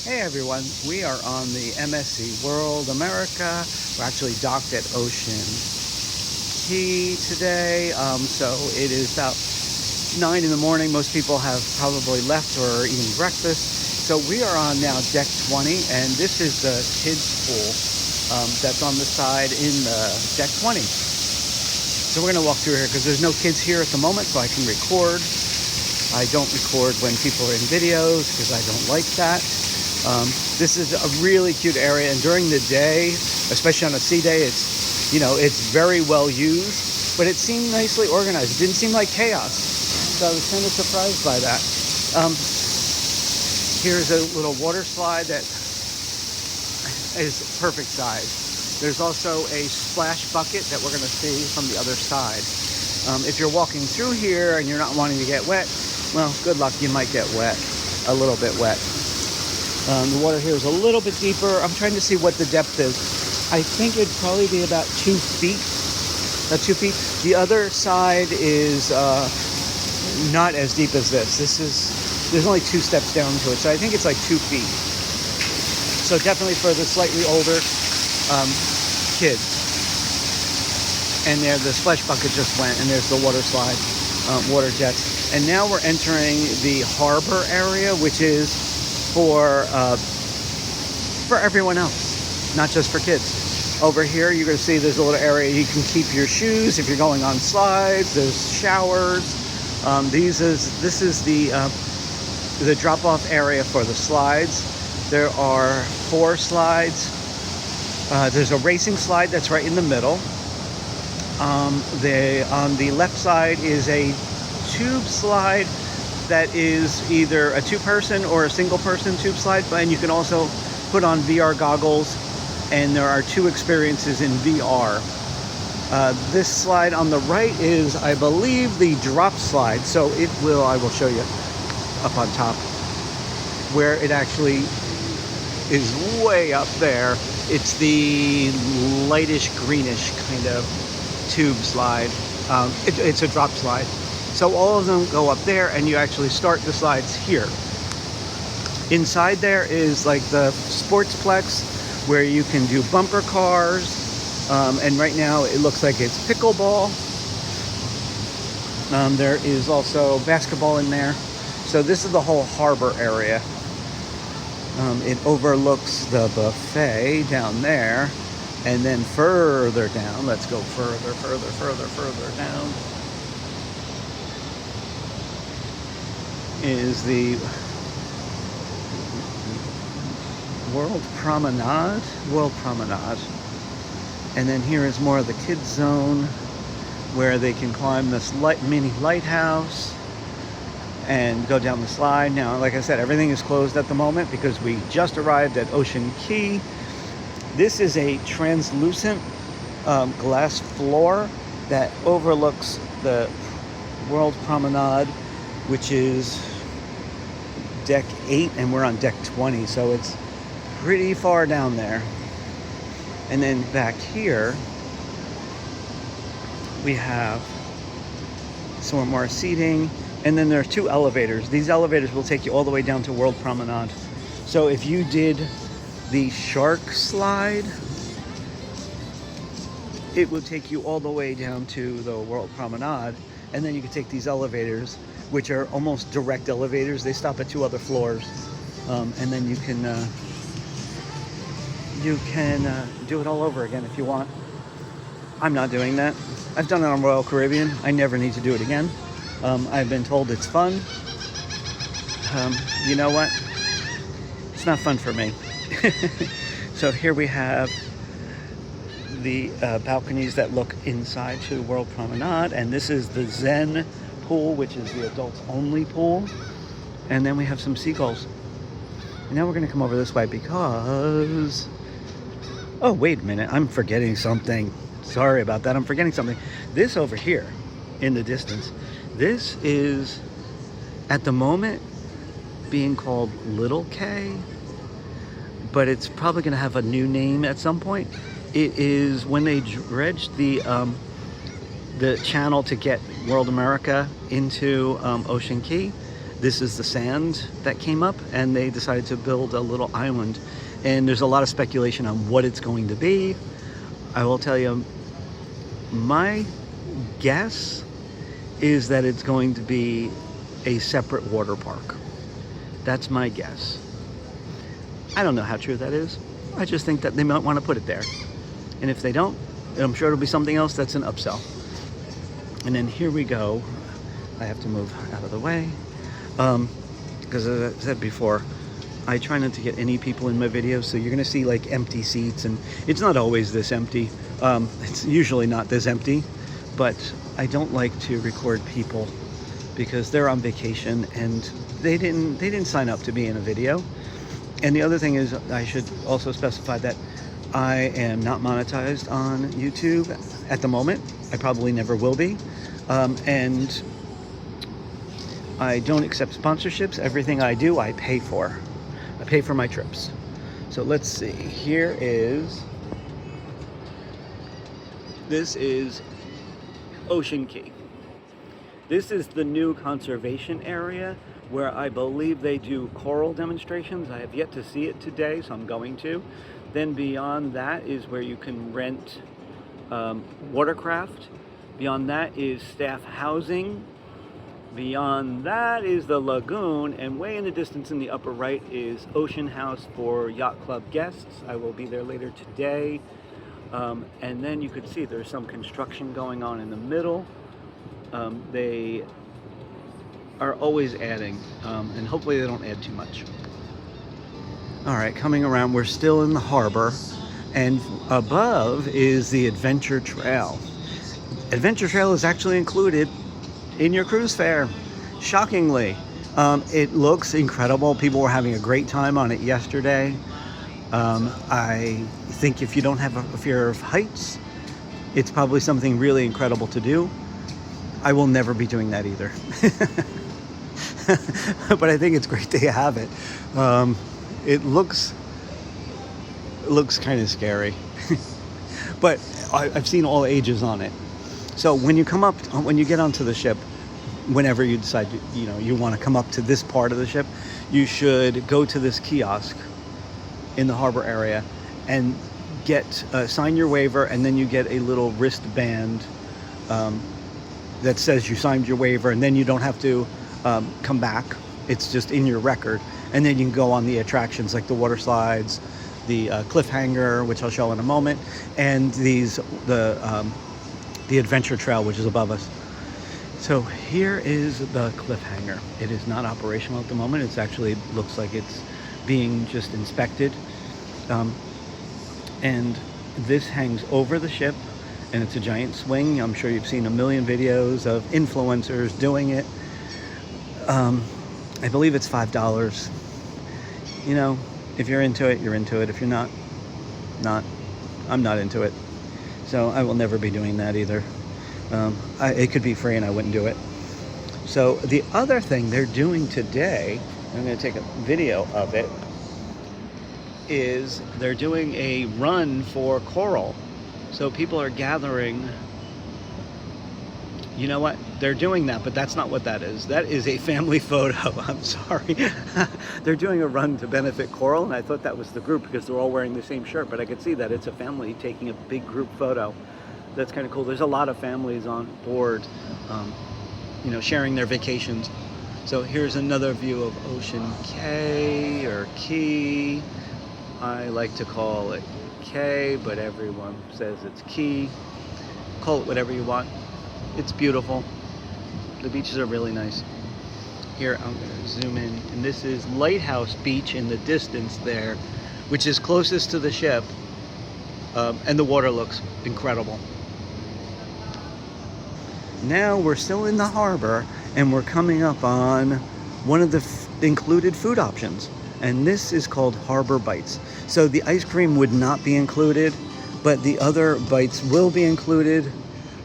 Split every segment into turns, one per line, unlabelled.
Hey everyone, we are on the MSC World America. We're actually docked at Ocean Key today. So it is about 9 in the morning. Most people have probably left or eating breakfast. So we are on now deck 20, and this is the kids pool that's on the side in the deck 20. So we're going to walk through here because there's no kids here at the moment, so I can record. I don't record when people are in videos because I don't like that. This is a really cute area, and during the day, especially on a sea day, it's very well used, but it seemed nicely organized. It didn't seem like chaos, so I was kind of surprised by that. Here's a little water slide that is perfect size. There's also a splash bucket that we're going to see from the other side. If you're walking through here and you're not wanting to get wet, well, good luck, you might get wet, a little bit wet. The water here is a little bit deeper. I'm trying to see what the depth is. I think it'd probably be about 2 feet. About 2 feet. The other side is not as deep as this. There's only 2 steps down to it, so I think it's like 2 feet. So definitely for the slightly older kids. And there, the splash bucket just went, and there's the water slide, water jets. And now we're entering the harbor area, which is for everyone else, not just for kids. Over here, you're going to see there's a little area you can keep your shoes if you're going on slides. There's showers. This is the drop-off area for the slides. There are 4 slides. There's a racing slide that's right in the middle. On the left side is a tube slide that is either a 2-person or a single-person tube slide, and you can also put on VR goggles, and there are 2 experiences in VR. This slide on the right is, I believe, the drop slide, so I will show you up on top, where it actually is way up there. It's the lightish greenish kind of tube slide. It's a drop slide. So all of them go up there, and you actually start the slides here. Inside there is like the sportsplex where you can do bumper cars. And right now it looks like it's pickleball. There is also basketball in there. So this is the whole harbor area. It overlooks the buffet down there. And then further down, let's go further down, is the World Promenade. And then here is more of the kids zone where they can climb this mini lighthouse and go down the slide. Now, like I said, everything is closed at the moment because we just arrived at Ocean Key. This is a translucent glass floor that overlooks the World Promenade, which is deck 8, and we're on deck 20, so it's pretty far down there. And then back here we have some more seating, and then there are 2 elevators. These elevators will take you all the way down to World Promenade. So if you did the shark slide, it will take you all the way down to the World Promenade, and then you can take these elevators, which are almost direct elevators. They stop at 2 other floors, and then you can do it all over again if you want. I'm not doing that. I've done it on Royal Caribbean. I never need to do it again. I've been told it's fun. You know what? It's not fun for me. So here we have the balconies that look inside to World Promenade, and this is the Zen pool, which is the adults only pool. And then we have some seagulls. And now we're going to come over this way because, oh, wait a minute, I'm forgetting something. Sorry about that, I'm forgetting something. This over here in the distance, this is at the moment being called Little K, but it's probably going to have a new name at some point. It is when they dredged the channel to get World America into Ocean Key. This is the sand that came up, and they decided to build a little island. And there's a lot of speculation on what it's going to be. I will tell you, my guess is that it's going to be a separate water park. That's my guess. I don't know how true that is. I just think that they might want to put it there. And if they don't, I'm sure it'll be something else that's an upsell. And then here we go. I have to move out of the way. Because as I said before, I try not to get any people in my videos, so you're going to see like empty seats, and it's not always this empty. It's usually not this empty, but I don't like to record people because they're on vacation and they didn't sign up to be in a video. And the other thing is, I should also specify that I am not monetized on YouTube at the moment. I probably never will be. And I don't accept sponsorships. Everything I do, I pay for. I pay for my trips. So let's see. This is Ocean Key. This is the new conservation area where I believe they do coral demonstrations. I have yet to see it today, so I'm going to. Then beyond that is where you can rent watercraft. Beyond that is staff housing. Beyond that is the lagoon, and way in the distance in the upper right is Ocean House for yacht club guests. I will be there later today. And then you could see there's some construction going on in the middle. They are always adding, and hopefully they don't add too much. All right, coming around, we're still in the harbor, and above is the Adventure Trail. Adventure Trail is actually included in your cruise fare, shockingly. It looks incredible. People were having a great time on it yesterday. I think if you don't have a fear of heights, it's probably something really incredible to do. I will never be doing that either. But I think it's great they have it. It looks kind of scary. But I've seen all ages on it. So when you get onto the ship, whenever you decide you want to come up to this part of the ship, you should go to this kiosk in the harbor area and sign your waiver, and then you get a little wristband that says you signed your waiver, and then you don't have to come back. It's just in your record, and then you can go on the attractions like the water slides, the cliffhanger, which I'll show in a moment, and the Adventure Trail, which is above us. So here is the cliffhanger. It is not operational at the moment. It's actually looks like it's being just inspected. And this hangs over the ship, and it's a giant swing. I'm sure you've seen a million videos of influencers doing it. I believe it's $5. If you're into it, you're into it. If you're not, I'm not into it. So I will never be doing that either. It could be free and I wouldn't do it. So the other thing they're doing today, I'm going to take a video of it, is they're doing a run for coral. So people are gathering. You know what? They're doing that, but that's not what that is. That is a family photo. I'm sorry. They're doing a run to benefit coral, and I thought that was the group because they're all wearing the same shirt, but I could see that it's a family taking a big group photo. That's kind of cool. There's a lot of families on board, sharing their vacations. So here's another view of Ocean K or Key. I like to call it K, but everyone says it's Key. Call it whatever you want. It's beautiful. The beaches are really nice. Here, I'm going to zoom in, and this is Lighthouse Beach in the distance there, which is closest to the ship, and the water looks incredible. Now we're still in the harbor, and we're coming up on one of the included food options, and this is called Harbour Bites. So the ice cream would not be included, but the other bites will be included.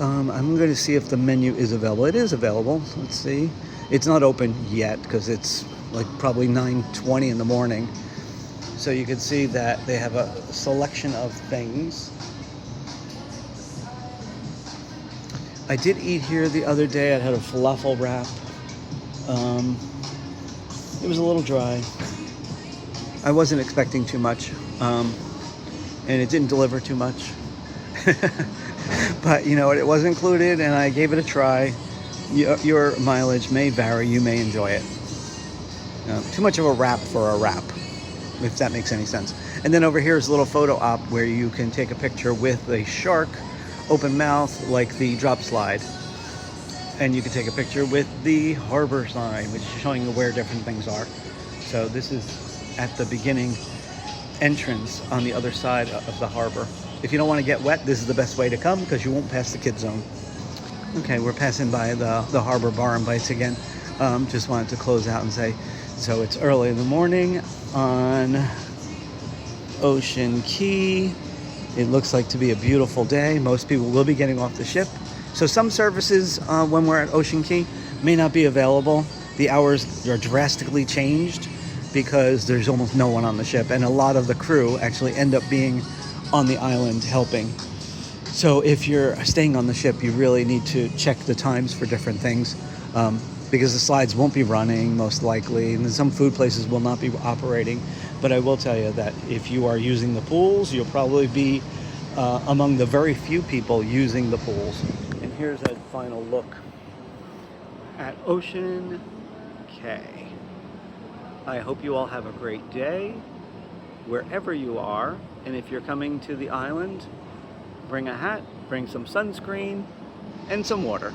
I'm going to see if the menu is available. It is available. Let's see. It's not open yet because it's like probably 9:20 in the morning. So you can see that they have a selection of things. I did eat here the other day. I had a falafel wrap. It was a little dry. I wasn't expecting too much, and it didn't deliver too much. But you know what? It was included, and I gave it a try. Your mileage may vary. You may enjoy it. Too much of a wrap for a wrap, if that makes any sense. And then over here is a little photo op where you can take a picture with a shark, open mouth, like the drop slide. And you can take a picture with the Harbour sign, which is showing you where different things are. So this is at the beginning entrance on the other side of the harbor. If you don't want to get wet, this is the best way to come because you won't pass the kid zone. Okay, we're passing by the Harbour Bar and Bites again. Just wanted to close out and say, so it's early in the morning on Ocean Key. It looks like to be a beautiful day. Most people will be getting off the ship. So some services when we're at Ocean Key may not be available. The hours are drastically changed because there's almost no one on the ship, and a lot of the crew actually end up being on the island helping. So if you're staying on the ship, you really need to check the times for different things, because the slides won't be running most likely, and some food places will not be operating. But I will tell you that if you are using the pools, you'll probably be among the very few people using the pools. And here's a final look at Ocean K. I hope you all have a great day wherever you are, and if you're coming to the island, bring a hat, bring some sunscreen, and some water.